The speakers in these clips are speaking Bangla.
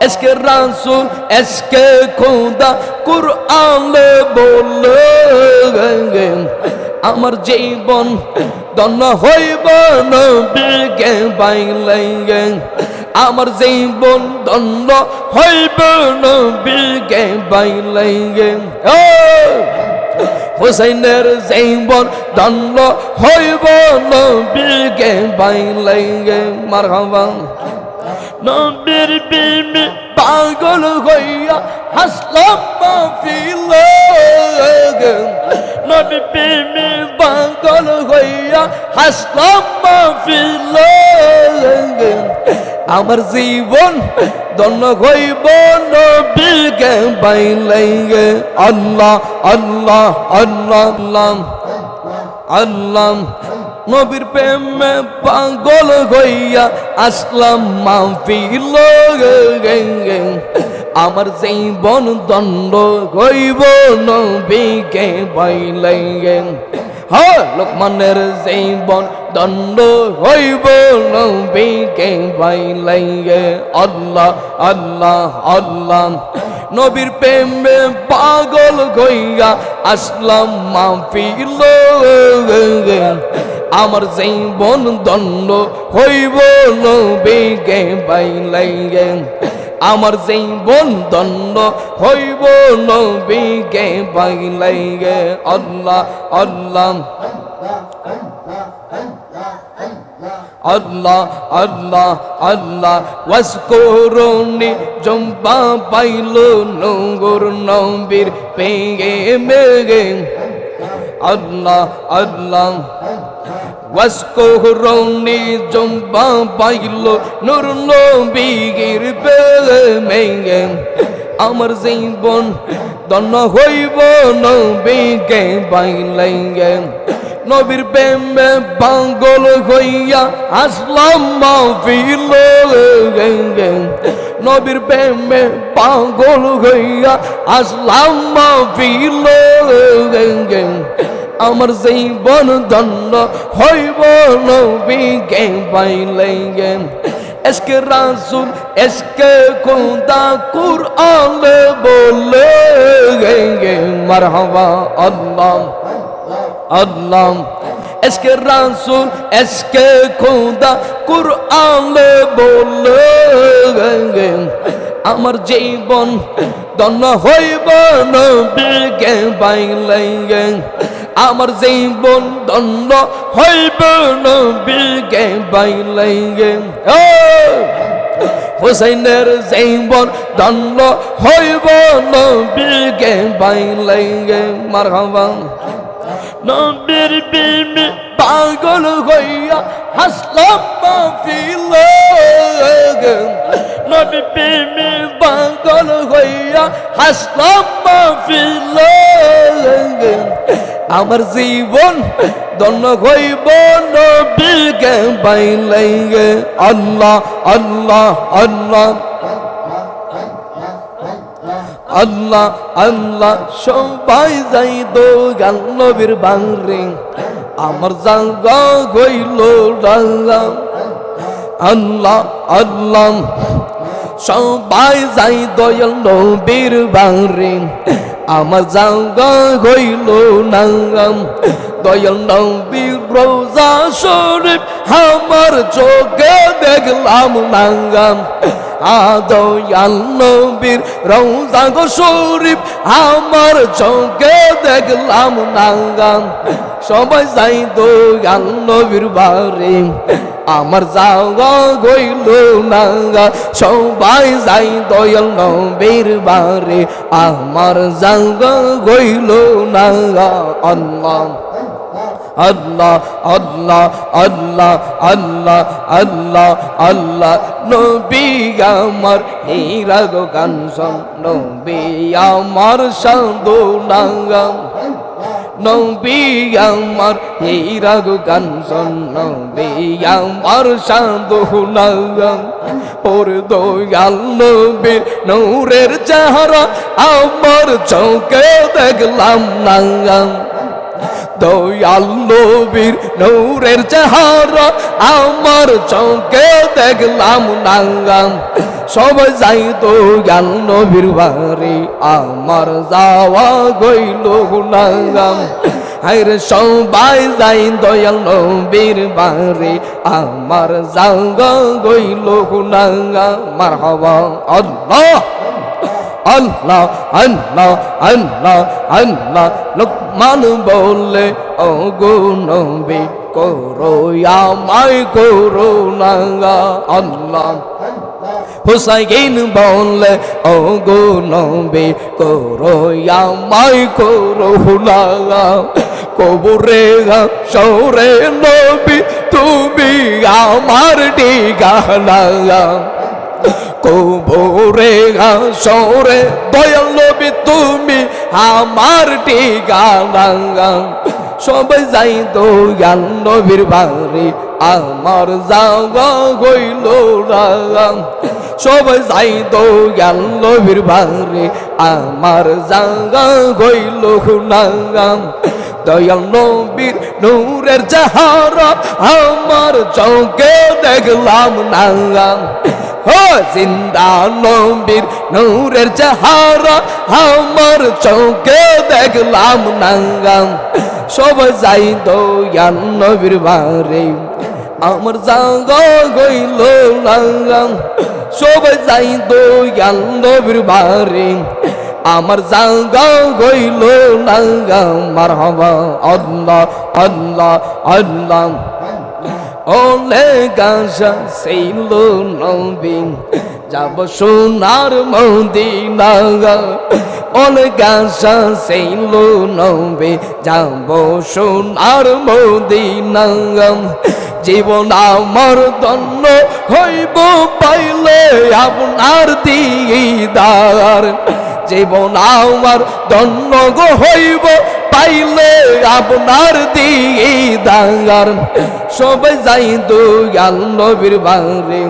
এসকে রাসূল এসকে খোদা কুরআন বলে আমার জীবন ধন্য হইব নবীকে পাইলে আমার জীবন ধন্য হইব নবীকে পাইলে হুসাইনের জীবন ধন্য হইব নবীকে পাইলে মারহাবা নবীর বিবি পাগল হইয়া হাসলাম মাহফিল নবীর বিবি পাগল হইয়া হাসলাম মাহফিল আমার জীবন ধন্য হইব নবীকে পাইলে আল্লাহ আল্লাহ আল্লাহ আল্লাহ আল্লাহ নবীর প্রেমে পাগল হইয়া আসলাম মাহফিল আমার জীবন দণ্ড হইব নবীকে পাইলে লোকমানের জীবন দণ্ড হইব নবীকে পাইলে আল্লাহ আল্লাহ আল্লাহ নবীর প্রেমে পাগল হইয়া আসলাম মাহফিল আমার জীবন দণ্ড হইব নবীকে পাইলে আমার জীবন দণ্ড হইব নবীকে পাইলে আল্লাহ আল্লাহ আল্লাহ আল্লাহ আল্লাহ ওয়াসকুরুনি জম্বা পাইল নূর নবীর প্রেমে আল্লাহ আল্লাহ ওয়াসকুরুনি জম্বা পাইল নূর নবীর প্রেমে আমার জীবন ধন্য হইব নবীকে পাইলে নবীর প্রেমে পাগল হইয়া আসলাম মাহফিল নবীর প্রেমে পাগল হইয়া আসলাম মাহফিল আমার জীবন ধন্য হইব নবীকে পাইলে এসকে রাসূল এসকে খোদা কুরআন বলে মারহাবা আল্লাহ আল্লাহ এসকে রাসূল এসকে খোদা কুরআন বলে আমার জীবন ধন্য হইব নবীকে পাইলে আমার জীবন ধন্য হইব নবীকে পাইলে হুসাইনের জীবন ধন্য হইব নবীকে পাইলে মারহাবা নবীর বিবি পাগল হইয়া হাসলাম মাহফিল নবীর বিবি পাগল হইয়া হাসলাম মাহফিল আমার জীবন ধন্য হইব নবীকে পাইলে আল্লাহ আল্লাহ আল্লাহ আল্লাহ আল্লাহ সবাই যাই দো গান নবীর বাংরে আমার জাঙ্গা হইল রাঙ্গা আল্লাহ আল্লাহ সবাই যাই দয়াল নবীর বাংরে আমার জাঙ্গা হইল নাঙ্গাম দয়াল নবীর রওজা শরীফ আমার চোখে দেখলাম নাঙ্গাম দয়াল নবীর রওজা শরীফ আমার চোখে দেখলাম নাঙ্গাম সবাই যাই দয়াল নবীর বাড়ি আমার জাগা গইল নাঙ্গা সবাই যাই দয়াল নবীর বাড়ি আমার জাগা গইল নাঙ্গা আল্লাহ আল্লাহ আল্লাহ আল্লাহ আল্লাহ আল্লাহ আল্লাহ নবী আমার হীরা গো কাঞ্চন নবী আমার সাধু নাঙ্গাম নবী আমার হীরা গো কাঞ্চন নবী আমার সাধু নাঙ্গাম ওর দয়াল নবীর নূরের চেহারা আমার চোখে দেখলাম নাঙ্গাম দয়াল নবীর নূরের চেহারা আমার চোখে দেখলাম নাঙ্গাম সবাই যাইতো গেল নবীর বাড়ি আমার যাওয়া গইল না আরে সবাই যাই দয়াল নবীর বাড়ি আমার যাওয়া গইল না মারহাবা আল্লাহ আল্লাহ আল্লাহ আল্লাহ আল্লাহ লোকমান বলে ও গো নবী করো আমায় করো না আল্লাহ হুসাইন বলে ও গো নবী করো আমায় করো না কবরে সরে নবী তুমি আমার ঠিকানা কবরে সরে দয়াল নবী তুমি আমার ঠিকানা সবাই যাই তো গেল নবীর বাড়ি আমার যাওয়া হইল না সবাই যাই তো গেল নবীর বাড়ি আমার যাওয়া হইল না দয়াল নবীর নূরের চেহারা আমার চোখে দেখলাম না জিন্দা নবীর নূরের চেহারা আমার চোখে দেখলাম না সবাই যাই দয়াল নবীর বাড়ি আমার জাগা গইল না সবাই যাই দয়াল নবীর বাড়ি আমার জাগা গইল না মারহাবা আল্লাহ আল্লাহ আল্লাহ ওলে গাছা সেইল নবী যাব সোনার মদিনা ওলে গাছা সেইল নবী যাব সোনার মদিনা জীবন আমার ধন্য হইব পাইলে আপনার দিদার জীবন আমার ধন্য গো হইব পাইলে আপনার দিদার সবাই যাই দয়াল নবীর বাড়ি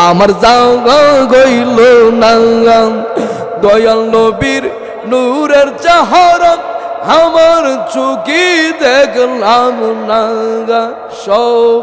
আমার যাওয়া গইল না দয়াল নবীর নূরের চেহারা আমার চোখে দেখলাম না সব